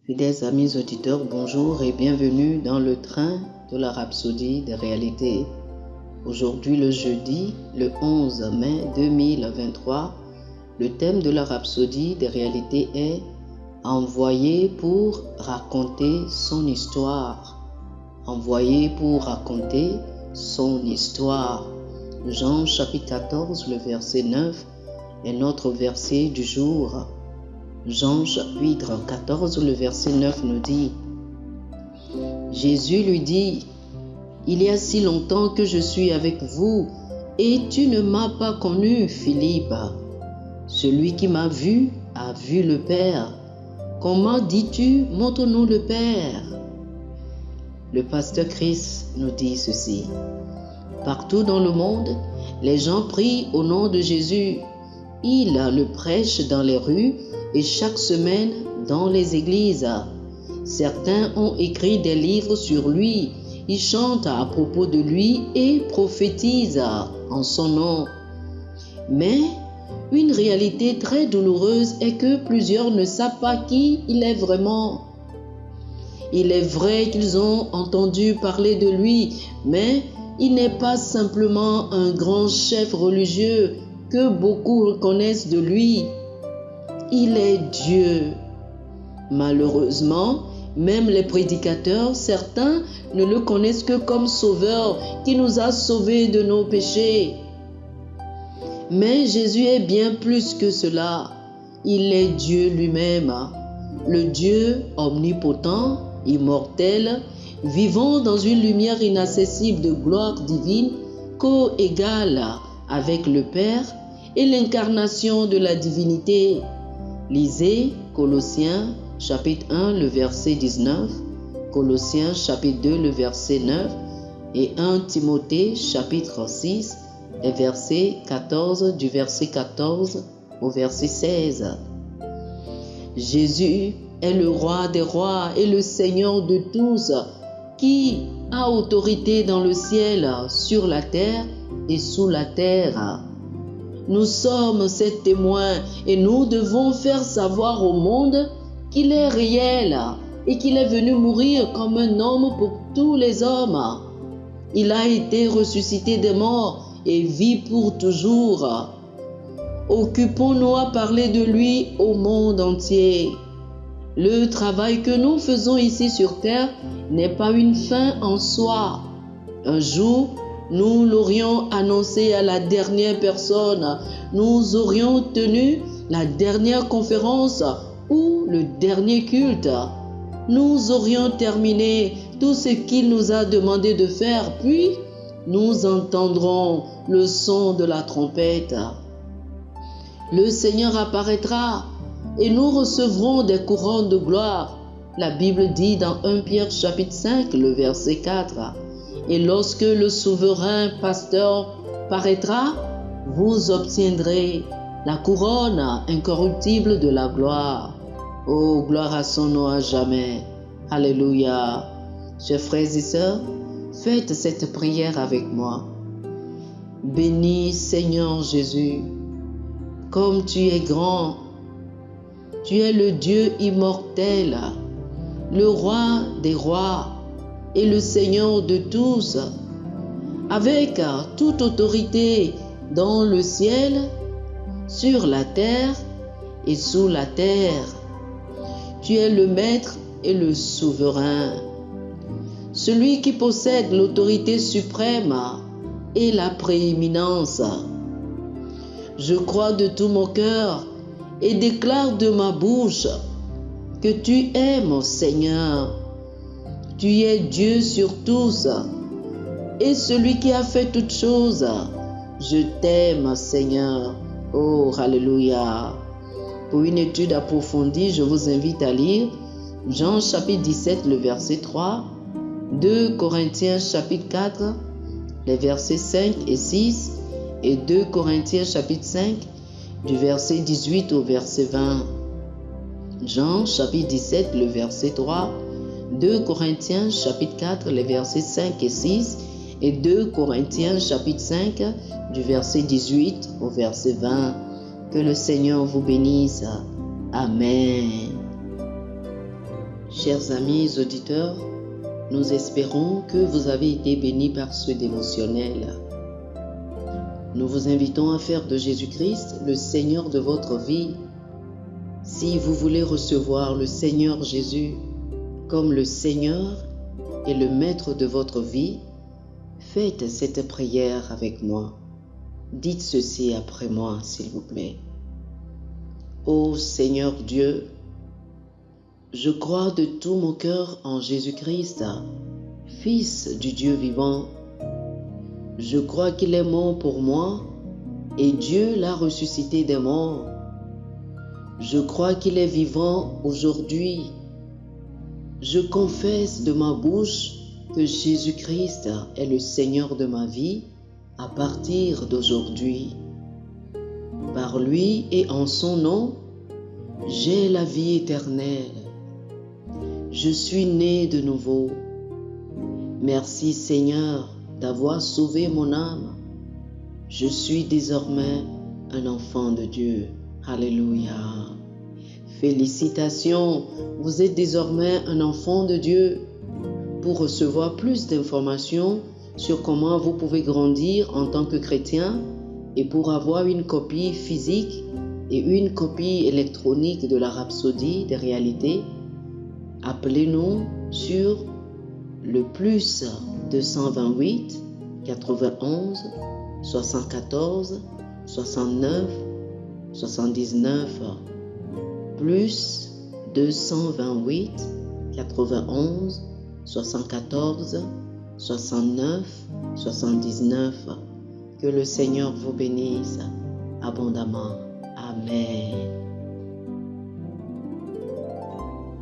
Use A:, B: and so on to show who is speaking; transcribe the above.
A: Fidèles amis auditeurs, bonjour et bienvenue dans le train de la rhapsodie des réalités. Aujourd'hui, le jeudi, le 11 mai 2023, le thème de la rhapsodie des réalités est « Envoyé pour raconter son histoire ». Envoyé pour raconter son histoire. Jean chapitre 14, le verset 9 est notre verset du jour. Jean chapitre 14, le verset 9 nous dit « Jésus lui dit, « Il y a si longtemps que je suis avec vous, et tu ne m'as pas connu, Philippe. Celui qui m'a vu a vu le Père. Comment dis-tu, montre-nous le Père ?» Le pasteur Chris nous dit ceci. Partout dans le monde, les gens prient au nom de Jésus. Il le prêche dans les rues et chaque semaine dans les églises. Certains ont écrit des livres sur lui. Ils chantent à propos de lui et prophétisent en son nom. Mais une réalité très douloureuse est que plusieurs ne savent pas qui il est vraiment. Il est vrai qu'ils ont entendu parler de lui, mais il n'est pas simplement un grand chef religieux que beaucoup reconnaissent de lui. Il est Dieu. Malheureusement, même les prédicateurs, certains ne le connaissent que comme sauveur qui nous a sauvés de nos péchés. Mais Jésus est bien plus que cela. Il est Dieu lui-même, le Dieu omnipotent, immortel, vivant dans une lumière inaccessible de gloire divine, co-égale avec le Père et l'incarnation de la divinité. Lisez Colossiens chapitre 1, le verset 19, Colossiens chapitre 2, le verset 9 et 1 Timothée chapitre 6, et verset 14, du verset 14 au verset 16. Jésus est le roi des rois et le Seigneur de tous, qui a autorité dans le ciel, sur la terre et sous la terre. Nous sommes ses témoins et nous devons faire savoir au monde qu'il est réel et qu'il est venu mourir comme un homme pour tous les hommes. Il a été ressuscité des morts et vit pour toujours. Occupons-nous à parler de lui au monde entier. Le travail que nous faisons ici sur terre n'est pas une fin en soi. Un jour, nous l'aurions annoncé à la dernière personne. Nous aurions tenu la dernière conférence ou le dernier culte. Nous aurions terminé tout ce qu'il nous a demandé de faire, puis nous entendrons le son de la trompette. Le Seigneur apparaîtra et nous recevrons des couronnes de gloire. La Bible dit dans 1 Pierre chapitre 5, le verset 4. Et lorsque le souverain pasteur paraîtra, vous obtiendrez la couronne incorruptible de la gloire. Oh, gloire à son nom à jamais. Alléluia. Chers frères et sœurs, faites cette prière avec moi. Bénis Seigneur Jésus, comme tu es grand. Tu es le Dieu immortel, le roi des rois et le Seigneur de tous, avec toute autorité dans le ciel, sur la terre et sous la terre. Tu es le maître et le souverain, celui qui possède l'autorité suprême et la prééminence. Je crois de tout mon cœur et déclare de ma bouche que tu es mon Seigneur. Tu es Dieu sur tous et celui qui a fait toutes choses. Je t'aime, Seigneur. Oh, alléluia. Pour une étude approfondie, je vous invite à lire Jean chapitre 17, le verset 3, 2 Corinthiens chapitre 4, les versets 5 et 6, et 2 Corinthiens chapitre 5, du verset 18 au verset 20. Jean chapitre 17, le verset 3, 2 Corinthiens chapitre 4, les versets 5 et 6, et 2 Corinthiens chapitre 5, du verset 18 au verset 20. Que le Seigneur vous bénisse. Amen. Chers amis auditeurs, nous espérons que vous avez été bénis par ce dévotionnel. Nous vous invitons à faire de Jésus-Christ le Seigneur de votre vie. Si vous voulez recevoir le Seigneur Jésus comme le Seigneur et le Maître de votre vie, faites cette prière avec moi. Dites ceci après moi, s'il vous plaît. Ô Seigneur Dieu, je crois de tout mon cœur en Jésus-Christ, Fils du Dieu vivant. Je crois qu'il est mort pour moi et Dieu l'a ressuscité des morts. Je crois qu'il est vivant aujourd'hui. Je confesse de ma bouche que Jésus-Christ est le Seigneur de ma vie à partir d'aujourd'hui. Par lui et en son nom, j'ai la vie éternelle. Je suis né de nouveau. Merci Seigneur d'avoir sauvé mon âme. Je suis désormais un enfant de Dieu. Alléluia. Félicitations, vous êtes désormais un enfant de Dieu. Pour recevoir plus d'informations sur comment vous pouvez grandir en tant que chrétien et pour avoir une copie physique et une copie électronique de la Rhapsodie des réalités, appelez-nous sur le plus 228 91 74 69 79 plus 228 91 74 69 79. Que le Seigneur vous bénisse abondamment. Amen.